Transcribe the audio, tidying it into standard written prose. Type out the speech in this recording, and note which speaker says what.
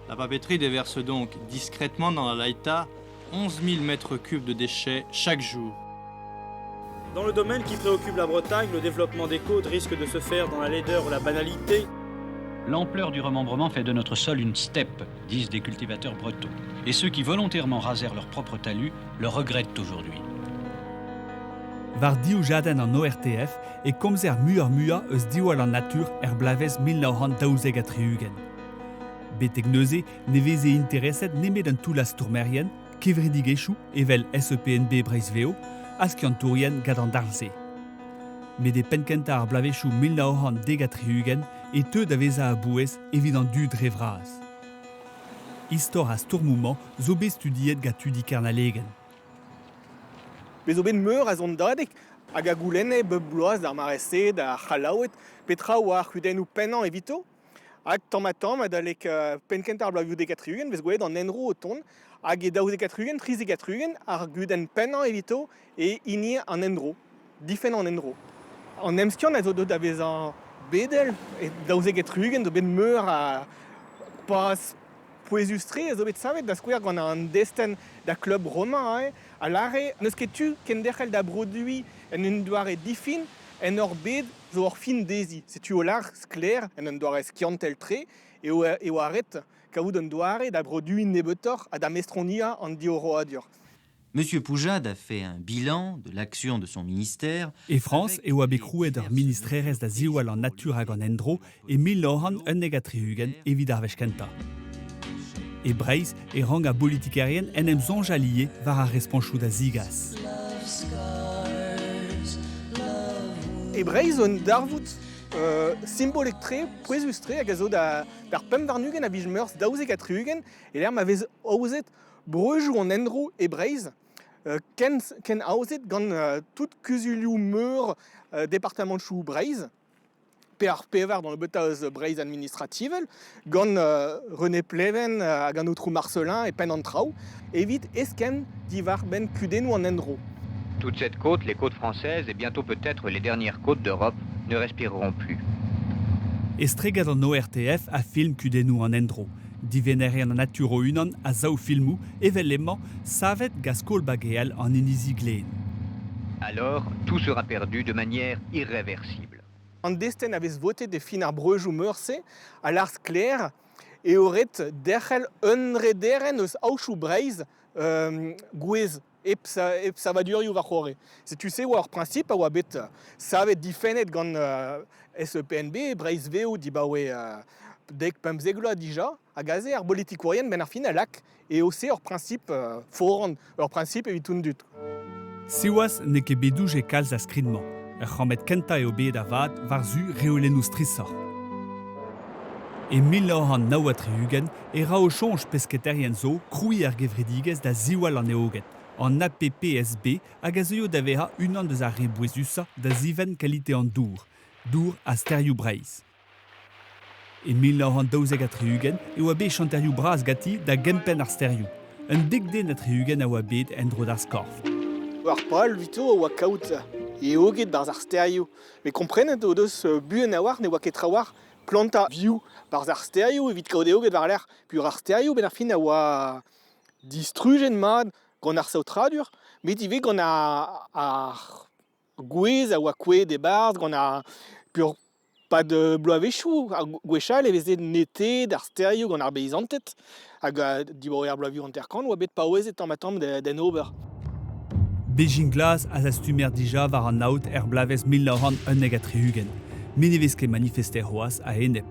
Speaker 1: La papeterie déverse donc discrètement dans la Leïta 11 000 mètres cubes de déchets chaque jour.
Speaker 2: Dans le domaine qui préoccupe la Bretagne, le développement des côtes risque de se faire dans la laideur ou la banalité.
Speaker 3: L'ampleur du remembrement fait de notre sol une steppe, disent des cultivateurs bretons. Et ceux qui volontairement rasèrent leur propre talus le regrettent aujourd'hui.
Speaker 4: War dioujaden an ORTF e komzer muur eus diwall an natur blavez 1923. Betek neuze ne veze interesset nemet an toulas tourmerien, kevridigechou evel SEPNB Breizveo, askiantourien gad an darlze. Met de penkenta blavechou 1923 et teu da veza a bouez evit an du dre vraz. Histor a stourmouman zo be studiet gant tudi kernalegen.
Speaker 5: Bez o ben meur a zon dadek, hag a goulenne bep bloaz d'ar marese, da c'halaouet, petra oa ar c'hudennoù pennan evito, hag tamm a dalek penkentar blavioù dekatrugen, vez gwelet an enro o ton, hag e daouz dekatrugen, triz dekatrugen, ar guden pennan evito, e ini an enro, difen an enro. An emskian a zo da vez an bedel, e daouz dekatrugen, zo ben meur a pas poezustre, zo bet savet da skouer gant an desten da klub romain, a lare, neus ket tu ken derc'hel da brodui en un doare difin, en ur bed zo ur fin dezi. Se tu o lar skler en un doare skiantel tre, e o arret kaout un doare da brodui nebetor a da mestronia an di oro adur.
Speaker 6: Monsieur Poujade a fait un bilan de l'action de son ministère.
Speaker 4: Et France e oa bekrouet ur ministrerez da ziwal an natur hag an endro e 1923 evit ar vechkenta. E Breizh e rang a politikarien en em zonjalier war a responchou da zigas.
Speaker 5: E Breizh un darvout symbolek tre, poezus tre, hag a zo d'ar pem varnugen a vij meurs daouz dekatrugen, e l'er ma vez aouzet brejou an endro e Breizh, ken aouzet gant tout kuzulioù meur departamentchou Breizh, pe ar pevar dans le betaoz Breizh administrativel, gant René Pleven hag an outrou Marcelin e pen an traoù, evit esken divar ben kudennoù an endro.
Speaker 7: Toute cette côte, les côtes françaises et bientôt peut-être les dernières côtes d'Europe, ne respireront plus.
Speaker 4: Estregad an ORTF a film kudennoù an endro. Divenerian an naturo unan a zaou filmou evelemment savet gaskol bagéal an inizi glen.
Speaker 7: Alors, tout sera perdu de manière irréversible.
Speaker 5: An desten a vez votet de fin ar brejou meurse a lars kler e oret derc'hel unrederen eus aochou Breizh gouez ep savadurioù war c'hore. Se tu se oa ur princip a oa bet savet difennet gant SEPNB, Breizveo dibaoe dek pem zegloa dija, a gaze ar politikourien ben ar fin a lak e ose ur princip forant, ur princip evitoun dut.
Speaker 4: Siwas ne ket bedouj e kalz a skridman. Ur c'hammet kenta eo bet a vat war zu reolennoù strissor. E 1923 e ra o chonj pesketerien zo kroui ar gevredigez da ziwal an eoget, an APPSB hag a zeuio da veha unan deus ar rebouezusa da ziven kalite an dour a sterioù Breizh. E 1923 e oa bet chanterioù bras gati da gempen ar sterioù. Un degden a treugen a oa bet endro d'ar skorf.
Speaker 5: Ar pal vito oa kaout e oget barz ar sterioù. Me komprenet o deus buen a war ne oa ket trawar planta view barz ar sterioù evit kaout e oget war l'er. Pur ar sterioù ben ar fin a oa distrugen mad gant ar saotradur, met ive gant ar gwez a oa kouet e barz gant ar pur pa de bloavechou, ar gwechal e vezet nete d'ar sterioù gant ar beizantet, hag dibaoe ar bloavioù an terkan oa bet paouezet tamm den ober.
Speaker 4: Beijing glas a zastumer dija war an naout blavez 1923. Men e vez ket manifester hoaz a enep.